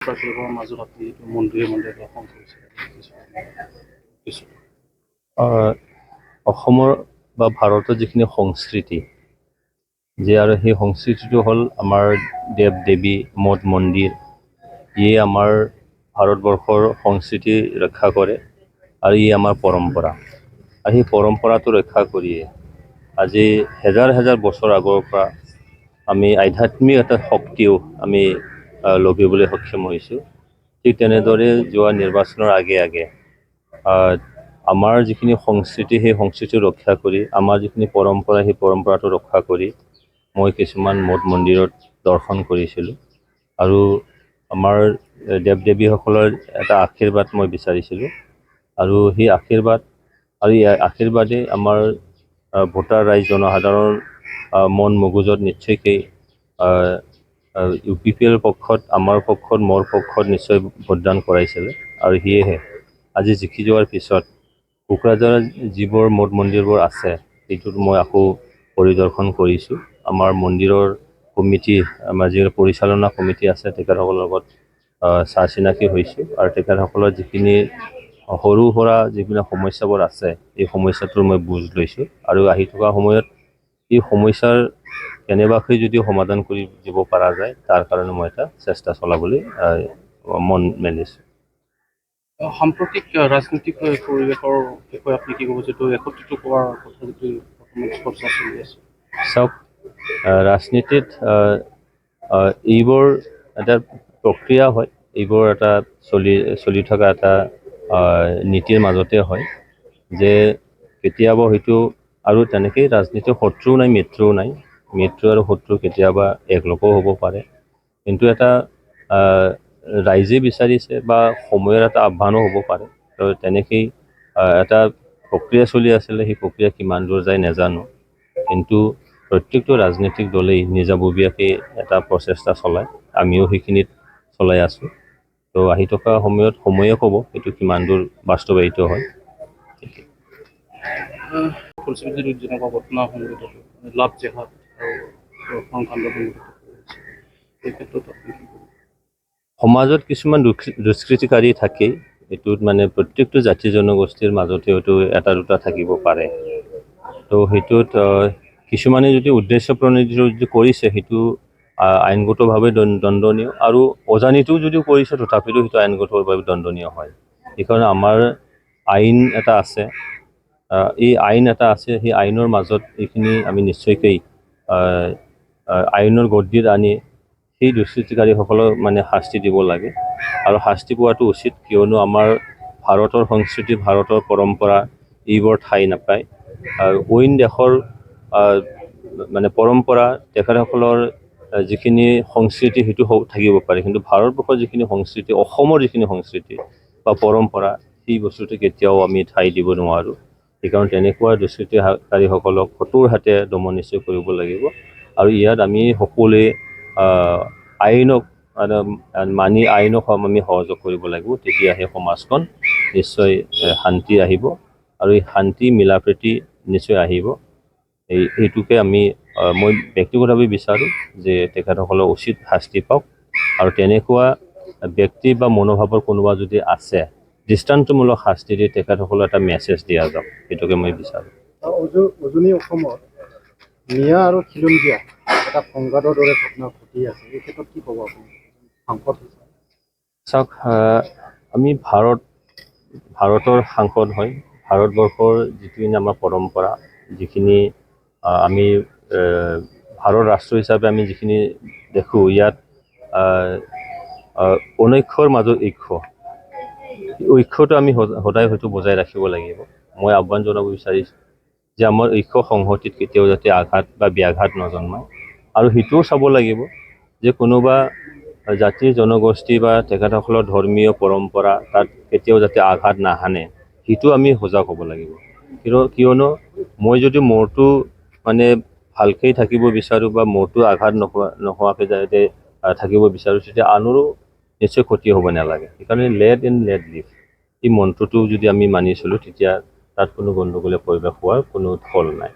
তেওঁলোকৰ মাজত আপুনি মন্দিৰে দৰ্শন কৰিছে। অসমৰ বা ভাৰতৰ যিখিনি সংস্কৃতি যে আৰু সেই সংস্কৃতিটো হ'ল আমাৰ দেৱ দেৱী মঠ মন্দিৰ। ইয়ে আমাৰ ভাৰতবৰ্ষৰ সংস্কৃতি ৰক্ষা কৰে আৰু ই আমাৰ পৰম্পৰা। আৰু সেই পৰম্পৰাটো ৰক্ষা কৰিয়ে আজি হেজাৰ হেজাৰ বছৰ আগৰ পৰা আমি আধ্যাত্মিক এটা শক্তিও আমি লভিবলৈ সক্ষম হৈছোঁ। ঠিক তেনেদৰে যোৱা নিৰ্বাচনৰ আগে আগে আমাৰ যিখিনি সংস্কৃতি সেই সংস্কৃতি ৰক্ষা কৰি আমাৰ যিখিনি পৰম্পৰা সেই পৰম্পৰাটো ৰক্ষা কৰি মই কিছুমান মঠ মন্দিৰত দৰ্শন কৰিছিলোঁ আৰু আমাৰ দেৱ দেৱীসকলৰ এটা আশীৰ্বাদ মই বিচাৰিছিলোঁ আৰু সেই আশীৰ্বাদ আৰু এই আশীৰ্বাদে আমাৰ ভোটাৰ ৰাইজ জনসাধাৰণৰ মন মগজুত নিশ্চয়কৈ UPPৰ পক্ষত আমাৰ পক্ষত মোৰ পক্ষত নিশ্চয় ভোটদান কৰাইছিলে আৰু সেয়েহে আজি জিকি যোৱাৰ পিছত কোকৰাঝাৰৰ যিবোৰ মঠ মন্দিৰবোৰ আছে সেইটোত মই আকৌ পৰিদৰ্শন কৰিছোঁ। আমাৰ মন্দিৰৰ কমিটি আমাৰ যি পৰিচালনা কমিটি আছে তেখেতসকলৰ লগত চাহ চিনাকি হৈছোঁ আৰু তেখেতসকলৰ যিখিনি সৰু সুৰা যিবিলাক সমস্যাবোৰ আছে এই সমস্যাটোৰ মই বুজ লৈছোঁ আৰু আহি থকা সময়ত এই সমস্যাৰ কেনেবাকৈ যদি সমাধান কৰি দিব পৰা যায় তাৰ কাৰণে মই এটা চেষ্টা চলাবলৈ মন মেলিছোঁ। সাম্প্ৰতিক ৰাজনৈতিক পৰিৱেশৰ বিষয়ে আপুনি কি ক'ব, যিটো একত্ৰিত হোৱাৰ কথা যিটো চৰ্চা চলি আছে? চাওক, ৰাজনীতিত এইবোৰ এটা প্ৰক্ৰিয়া হয়, এইবোৰ এটা চলি থকা এটা নীতিৰ মাজতে হয় যে কেতিয়াবা হয়তো আৰু তেনেকেই ৰাজনীতিৰ শত্ৰুও নাই মিত্ৰও নাই, মিত্ৰ আৰু শত্ৰু কেতিয়াবা একলগো হ'ব পাৰে, কিন্তু এটা ৰাইজে বিচাৰিছে বা সময়ৰ এটা আহ্বানো হ'ব পাৰে। তো তেনেকেই এটা প্ৰক্ৰিয়া চলি আছিলে, সেই প্ৰক্ৰিয়া কিমান দূৰ যায় নাজানো, কিন্তু প্ৰত্যেকটো ৰাজনৈতিক দলেই নিজাববীয়াকৈ এটা প্ৰচেষ্টা চলায়, আমিও সেইখিনিত চলাই আছোঁ। তো আহি থকা সময়ত সময়ে ক'ব এইটো কিমান দূৰ বাস্তৱায়িত হয়। যেনেকুৱা ঘটনা সংঘটিত লাভ জেহাদ আৰু সংঘাত এই ক্ষেত্ৰত সমাজত কিছুমান দুষ্কৃতিকাৰী থাকেই, এইটোত মানে প্ৰত্যেকটো জাতি জনগোষ্ঠীৰ মাজতে হয়তো এটা দুটা থাকিব পাৰে। তো সেইটোত কিছুমানে যদি উদ্দেশ্য প্ৰণোদিত যদি কৰিছে সেইটো আইনগতভাৱে দণ্ডনীয় আৰু অজানিতেও যদি কৰিছে তথাপিতো সেইটো আইনগতভাৱে দণ্ডনীয় হয়। সেইকাৰণে আমাৰ আইন এটা আছে, এই আইন এটা আছে, সেই আইনৰ মাজত এইখিনি আমি নিশ্চয়কৈ আইনৰ গতিত আনি সেই দুষ্কৃতিকাৰীসকলক মানে শাস্তি দিব লাগে আৰু শাস্তি পোৱাটো উচিত, কিয়নো আমাৰ ভাৰতৰ সংস্কৃতি ভাৰতৰ পৰম্পৰা এইবোৰ ঠাই নাপায়। অইন দেশৰ মানে পৰম্পৰা তেখেতসকলৰ যিখিনি সংস্কৃতি সেইটো থাকিব পাৰে, কিন্তু ভাৰতবৰ্ষৰ যিখিনি সংস্কৃতি অসমৰ যিখিনি সংস্কৃতি বা পৰম্পৰা সেই বস্তুটো কেতিয়াও আমি ঠাই দিব নোৱাৰোঁ। সেইকাৰণে তেনেকুৱা দুষ্কৃতিকাৰীসকলক কঠোৰ হাতে দমন নিশ্চয় কৰিব লাগিব আৰু ইয়াত আমি সকলোৱে আইনক মানি আইনক আমি সহযোগ কৰিব লাগিব, তেতিয়াহে সমাজখন নিশ্চয় শান্তি আহিব আৰু এই শান্তি মিলা প্ৰীতি নিশ্চয় আহিব। এইটোকে মই ব্যক্তিগতভাৱে বিচাৰোঁ যে তেখেতসকলৰ উচিত শাস্তি পাওক আৰু তেনেকুৱা ব্যক্তি বা মনোভাৱৰ কোনোবা যদি আছে দৃষ্টান্তমূলক শাস্তি দি তেখেতসকলৰ এটা মেছেজ দিয়া যাওক, সেইটোকে মই বিচাৰোঁ। উজনি অসমত মিয়া আৰু খিলঞ্জীয়া এটা সংঘাতৰ দৰে ঘটনা ঘটি আছে, এই ক্ষেত্ৰত কি ক'ব আপুনি? চাওক, আমি ভাৰতৰ সাংসদ হয়, ভাৰতবৰ্ষৰ যিখিনি আমাৰ পৰম্পৰা যিখিনি আমি ভাৰত ৰাষ্ট্ৰ হিচাপে আমি যিখিনি দেখোঁ, ইয়াত অনৈক্যৰ মাজত ঐক্যটো আমি সদায় হয়তো বজাই ৰাখিব লাগিব। মই আহ্বান জনাব বিচাৰিছোঁ যে আমাৰ ঐক্য সংহতিত কেতিয়াও যাতে আঘাত বা ব্যাঘাত নজন্মায় আৰু সেইটোও চাব লাগিব যে কোনোবা জাতি জনগোষ্ঠী বা তেখেতসকলৰ ধৰ্মীয় পৰম্পৰা তাত কেতিয়াও যাতে আঘাত নাহানে, সেইটো আমি সজাগ হ'ব লাগিব। কিয়নো মই যদি মোৰটো মানে ভালকৈ থাকিব বিচাৰোঁ বা মোৰটো আঘাত নোহোৱাকৈ যাতে থাকিব বিচাৰোঁ, তেতিয়া আনৰো নিশ্চয় ক্ষতি হ'ব নালাগে। সেইকাৰণে লেট এণ্ড লেট লিভ এই মন্ত্ৰটো যদি আমি মানি চলোঁ, তেতিয়া তাত কোনো গণ্ডগোলীয় পৰিৱেশ হোৱাৰ কোনো থল নাই।